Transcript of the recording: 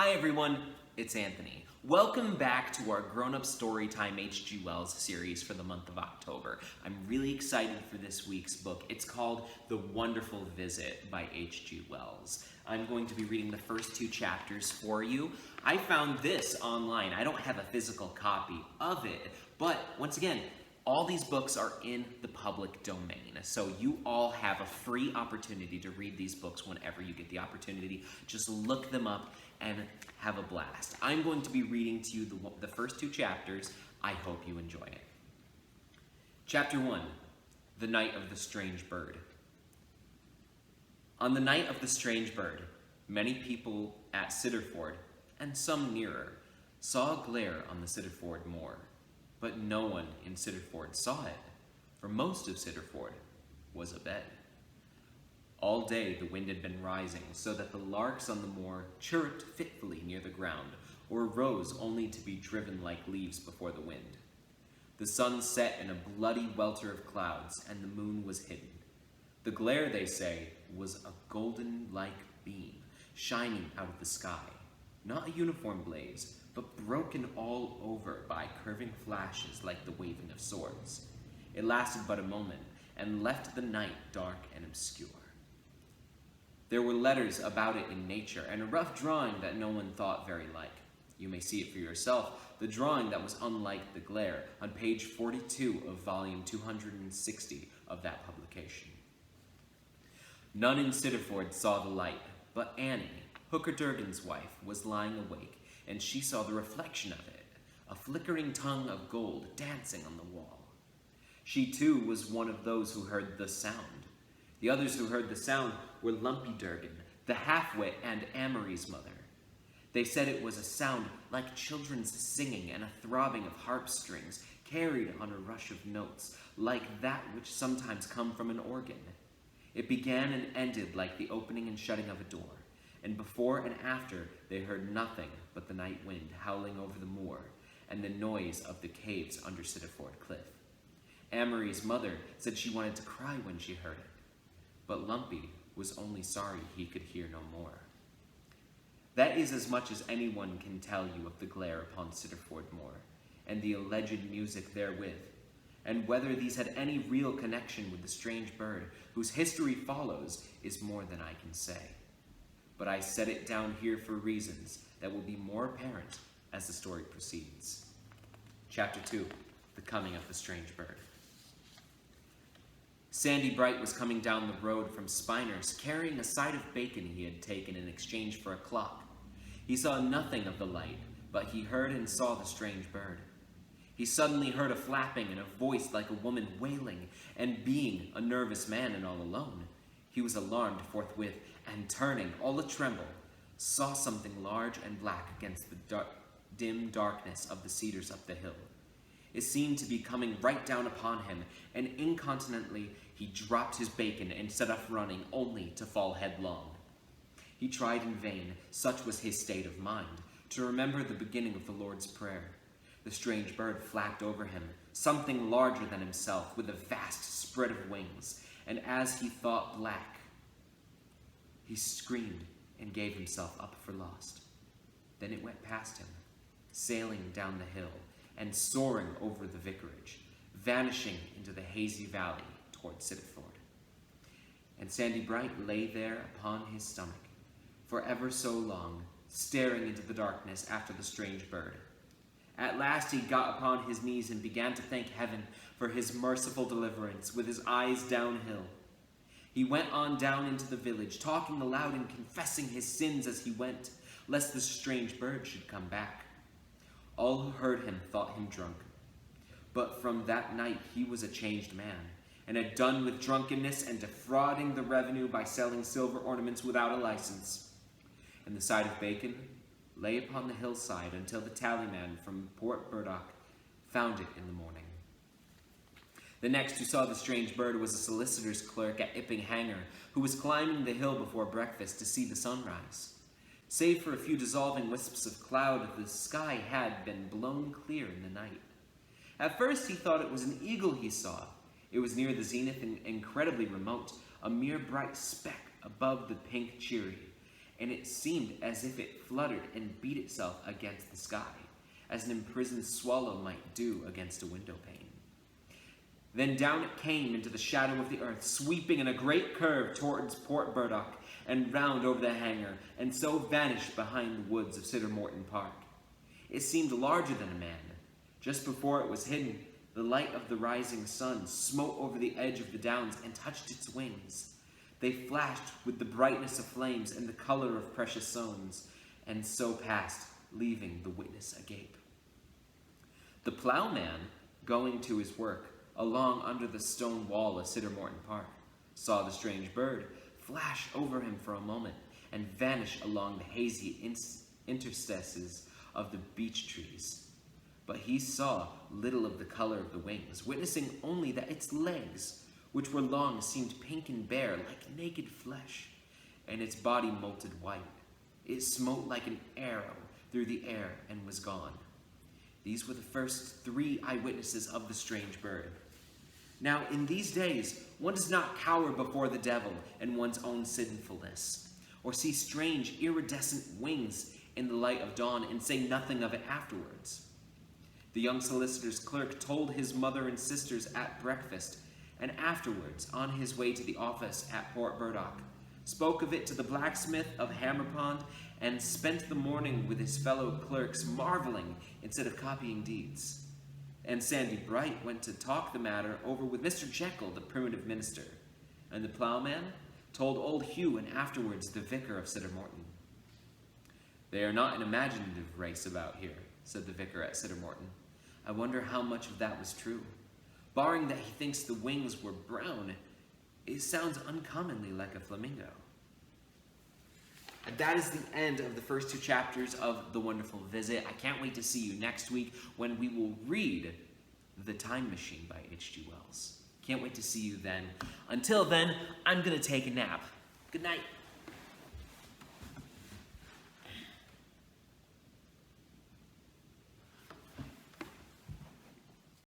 Hi everyone, it's Anthony. Welcome back to our Grown-Up Storytime H.G. Wells series for the month of October. I'm really excited for this week's book. It's called The Wonderful Visit by H.G. Wells. I'm going to be reading the first two chapters for you. I found this online. I don't have a physical copy of it, but once again, all these books are in the public domain, so you all have a free opportunity to read these books whenever you get the opportunity. Just look them up and have a blast. I'm going to be reading to you the first two chapters. I hope you enjoy it. Chapter 1, The Night of the Strange Bird. On the night of the strange bird, many people at Sidderford, and some nearer, saw a glare on the Sidderford moor. But no one in Sidderford saw it, for most of Sidderford was abed. All day the wind had been rising, so that the larks on the moor chirruped fitfully near the ground, or rose only to be driven like leaves before the wind. The sun set in a bloody welter of clouds, and the moon was hidden. The glare, they say, was a golden-like beam, shining out of the sky, not a uniform blaze, but broken all over by curving flashes like the waving of swords. It lasted but a moment, and left the night dark and obscure. There were letters about it in nature, and a rough drawing that no one thought very like. You may see it for yourself, the drawing that was unlike the glare, on page 42 of volume 260 of that publication. None in Sidderford saw the light, but Annie, Hooker Durgan's wife, was lying awake, and she saw the reflection of it, a flickering tongue of gold dancing on the wall. She too was one of those who heard the sound. The others who heard the sound were Lumpy Durgan, the half-wit, and Amory's mother. They said it was a sound like children's singing and a throbbing of harp strings carried on a rush of notes, like that which sometimes come from an organ. It began and ended like the opening and shutting of a door, and before and after they heard nothing but the night wind howling over the moor and the noise of the caves under Sidderford Cliff. Amory's mother said she wanted to cry when she heard it, but Lumpy was only sorry he could hear no more. That is as much as anyone can tell you of the glare upon Sidderford Moor, and the alleged music therewith, and whether these had any real connection with the strange bird whose history follows is more than I can say. But I set it down here for reasons that will be more apparent as the story proceeds. Chapter 2, The Coming of the Strange Bird. Sandy Bright was coming down the road from Spiner's, carrying a side of bacon he had taken in exchange for a clock. He saw nothing of the light, but he heard and saw the strange bird. He suddenly heard a flapping and a voice like a woman wailing, and being a nervous man and all alone, he was alarmed forthwith, and turning, all a-tremble, saw something large and black against the dim darkness of the cedars up the hill. It seemed to be coming right down upon him, and incontinently he dropped his bacon and set off running, only to fall headlong. He tried in vain, such was his state of mind, to remember the beginning of the Lord's Prayer. The strange bird flapped over him, something larger than himself, with a vast spread of wings, and as he thought black, he screamed and gave himself up for lost. Then it went past him, sailing down the hill, and soaring over the vicarage, vanishing into the hazy valley toward Sidderford. And Sandy Bright lay there upon his stomach, for ever so long, staring into the darkness after the strange bird. At last he got upon his knees and began to thank heaven for his merciful deliverance, with his eyes downhill. He went on down into the village, talking aloud and confessing his sins as he went, lest the strange bird should come back. All who heard him thought him drunk. But from that night he was a changed man, and had done with drunkenness and defrauding the revenue by selling silver ornaments without a license. And the side of bacon lay upon the hillside until the tallyman from Port Burdock found it in the morning. The next who saw the strange bird was a solicitor's clerk at Ipping Hanger, who was climbing the hill before breakfast to see the sunrise. Save for a few dissolving wisps of cloud, the sky had been blown clear in the night. At first he thought it was an eagle he saw. It was near the zenith and incredibly remote, a mere bright speck above the pink cheery, and it seemed as if it fluttered and beat itself against the sky, as an imprisoned swallow might do against a window pane. Then down it came into the shadow of the earth, sweeping in a great curve towards Port Burdock and round over the hangar, and so vanished behind the woods of Siddermorton Park. It seemed larger than a man. Just before it was hidden, the light of the rising sun smote over the edge of the downs and touched its wings. They flashed with the brightness of flames and the color of precious stones, and so passed, leaving the witness agape. The ploughman, going to his work, along under the stone wall of Siddermorton Park, saw the strange bird flash over him for a moment and vanish along the hazy interstices of the beech trees. But he saw little of the color of the wings, witnessing only that its legs, which were long, seemed pink and bare like naked flesh, and its body molted white. It smote like an arrow through the air and was gone. These were the first 3 eyewitnesses of the strange bird. Now, in these days, one does not cower before the devil and one's own sinfulness, or see strange, iridescent wings in the light of dawn and say nothing of it afterwards. The young solicitor's clerk told his mother and sisters at breakfast, and afterwards, on his way to the office at Port Burdock, spoke of it to the blacksmith of Hammer Pond, and spent the morning with his fellow clerks marveling instead of copying deeds. And Sandy Bright went to talk the matter over with Mr. Jekyll, the primitive minister, and the ploughman told old Hugh and afterwards the vicar of Siddermorton. "They are not an imaginative race about here," said the vicar at Siddermorton. "I wonder how much of that was true. Barring that he thinks the wings were brown, it sounds uncommonly like a flamingo." And that is the end of the first 2 chapters of The Wonderful Visit. I can't wait to see you next week when we will read The Time Machine by H.G. Wells. Can't wait to see you then. Until then, I'm going to take a nap. Good night.